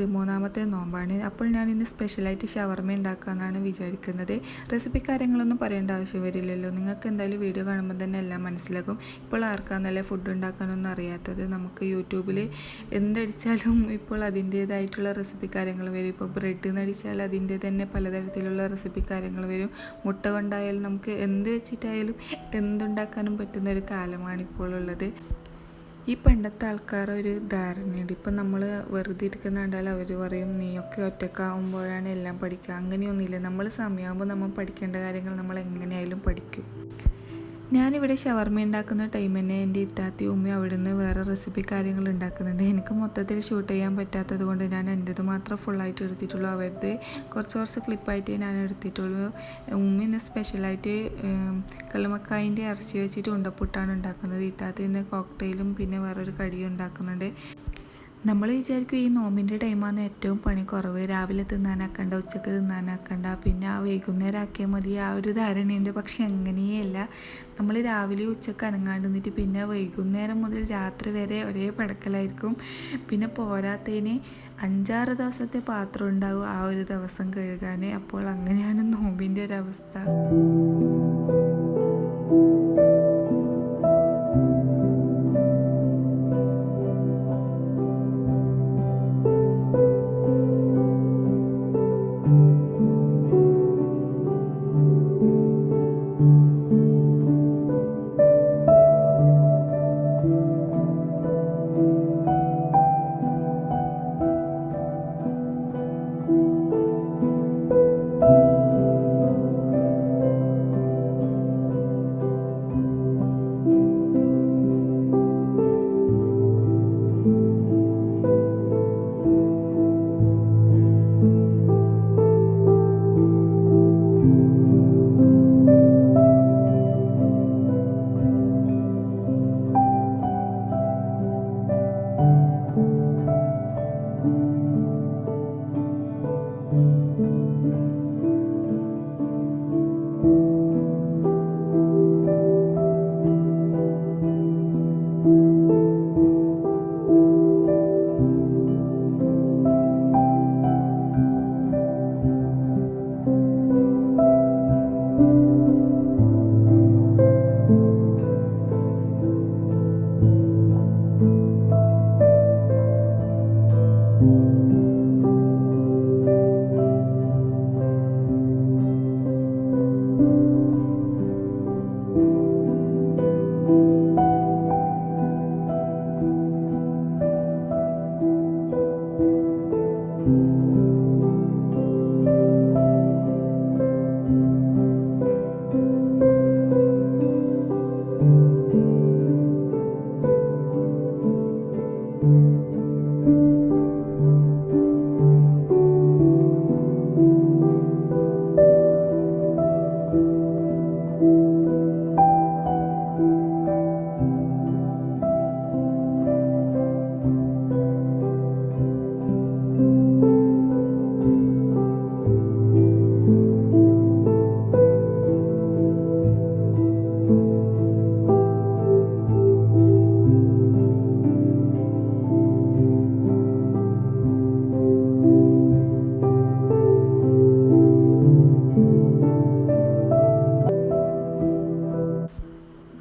13ാമത്തെ നോമ്പാണ്. അപ്പോൾ ഞാൻ ഇന്ന് സ്പെഷ്യലായിട്ട് ഷവർമ ഉണ്ടാക്കാമെന്നാണ് വിചാരിക്കുന്നത്. റെസിപ്പി കാര്യങ്ങളൊന്നും പറയേണ്ട ആവശ്യം വരില്ലല്ലോ, നിങ്ങൾക്ക് എന്തായാലും വീഡിയോ കാണുമ്പോൾ തന്നെ എല്ലാം മനസ്സിലാകും. ഇപ്പോൾ ആർക്കാന്നല്ലേ ഫുഡ് ഉണ്ടാക്കാനൊന്നും അറിയാത്തത്? നമുക്ക് യൂട്യൂബിൽ എന്തടിച്ചാലും ഇപ്പോൾ അതിൻ്റേതായിട്ടുള്ള റെസിപ്പി കാര്യങ്ങൾ വരും. ഇപ്പോൾ ബ്രെഡ് നടിച്ചാൽ അതിൻ്റെ തന്നെ പലതരത്തിലുള്ള റെസിപ്പി കാര്യങ്ങൾ വരും. മുട്ട കൊണ്ടായാലും നമുക്ക് എന്ത് വെച്ചിട്ടായാലും എന്തുണ്ടാക്കാനും പറ്റുന്ന ഒരു കാലമാണ് ഇപ്പോൾ ഉള്ളത്. ഈ പണ്ടത്തെ ആൾക്കാരൊരു ധാരണയുണ്ട്, ഇപ്പം നമ്മൾ വെറുതെ ഇരിക്കുന്ന കണ്ടാൽ അവർ പറയും നീയൊക്കെ ഒറ്റക്കാവുമ്പോഴാണ് എല്ലാം പഠിക്കുക. അങ്ങനെയൊന്നുമില്ല, നമ്മൾ സമയമാകുമ്പോൾ നമ്മൾ പഠിക്കേണ്ട കാര്യങ്ങൾ നമ്മൾ എങ്ങനെയായാലും പഠിക്കും. ഞാനിവിടെ ഷവർമ ഉണ്ടാക്കുന്ന ടൈം തന്നെ എൻ്റെ ഇത്താത്തി ഉമ്മയും അവിടെ നിന്ന് വേറെ റെസിപ്പി കാര്യങ്ങൾ ഉണ്ടാക്കുന്നുണ്ട്. എനിക്ക് മൊത്തത്തിൽ ഷൂട്ട് ചെയ്യാൻ പറ്റാത്തത് കൊണ്ട് ഞാൻ എൻ്റേത് മാത്രം ഫുള്ളായിട്ട് എടുത്തിട്ടുള്ളൂ. അവരുടെ കുറച്ച് ക്ലിപ്പായിട്ടേ ഞാൻ എടുത്തിട്ടുള്ളൂ. ഉമ്മ ഇന്ന് സ്പെഷ്യലായിട്ട് കല്ലുമക്കായിൻ്റെ ഇറച്ചി വെച്ചിട്ട് ഉണ്ടപ്പുട്ടാണ് ഉണ്ടാക്കുന്നത്. ഇത്താത്തി ഇന്ന് കോക്ടെയിലും പിന്നെ വേറൊരു കടിയും ഉണ്ടാക്കുന്നുണ്ട്. നമ്മൾ വിചാരിക്കും ഈ നോമ്പിൻ്റെ ടൈമാണ് ഏറ്റവും പണി കുറവ്, രാവിലെ തിന്നാനാക്കണ്ട, ഉച്ചക്ക് തിന്നാനാക്കണ്ട, പിന്നെ ആ വൈകുന്നേരം ആക്കിയാൽ മതി, ആ ഒരു ധാരണയുണ്ട്. പക്ഷെ അങ്ങനെയല്ല. നമ്മൾ രാവിലെ ഉച്ചക്ക് അനങ്ങാണ്ട് നിന്നിട്ട് പിന്നെ വൈകുന്നേരം മുതൽ രാത്രി വരെ ഒരേ പടക്കലായിരിക്കും. പിന്നെ പോരാത്തതിന് 5-6 ദിവസത്തെ പാത്രം ഉണ്ടാവും ആ ഒരു ദിവസം കഴുകാൻ. അപ്പോൾ അങ്ങനെയാണ് നോമ്പിൻ്റെ ഒരവസ്ഥ.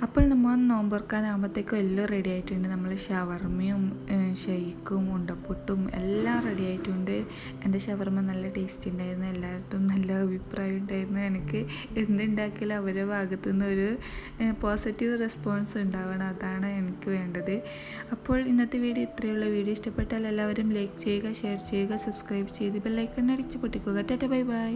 അപ്പോൾ നമ്മൾ നോമ്പുറക്കാനാകുമ്പോഴത്തേക്കും എല്ലാം റെഡി ആയിട്ടുണ്ട്. നമ്മൾ ഷവർമയും ഷെയ്ക്കും ഉണ്ടപ്പുട്ടും എല്ലാം റെഡി ആയിട്ടുണ്ട്. എൻ്റെ ഷവർമ നല്ല ടേസ്റ്റ് ഉണ്ടായിരുന്നു, എല്ലാവർക്കും നല്ല അഭിപ്രായം ഉണ്ടായിരുന്നു. എനിക്ക് എന്തുണ്ടാക്കിയാലും അവരുടെ ഭാഗത്തുനിന്ന് ഒരു പോസിറ്റീവ് റെസ്പോൺസ് ഉണ്ടാവണം, അതാണ് എനിക്ക് വേണ്ടത്. അപ്പോൾ ഇന്നത്തെ വീഡിയോ ഇത്രയുള്ള. വീഡിയോ ഇഷ്ടപ്പെട്ടാൽ എല്ലാവരും ലൈക്ക് ചെയ്യുക, ഷെയർ ചെയ്യുക, സബ്സ്ക്രൈബ് ചെയ്ത് ബെല്ലൈക്കൺ അടിച്ച് പൊട്ടിക്കുക. Tata bye by.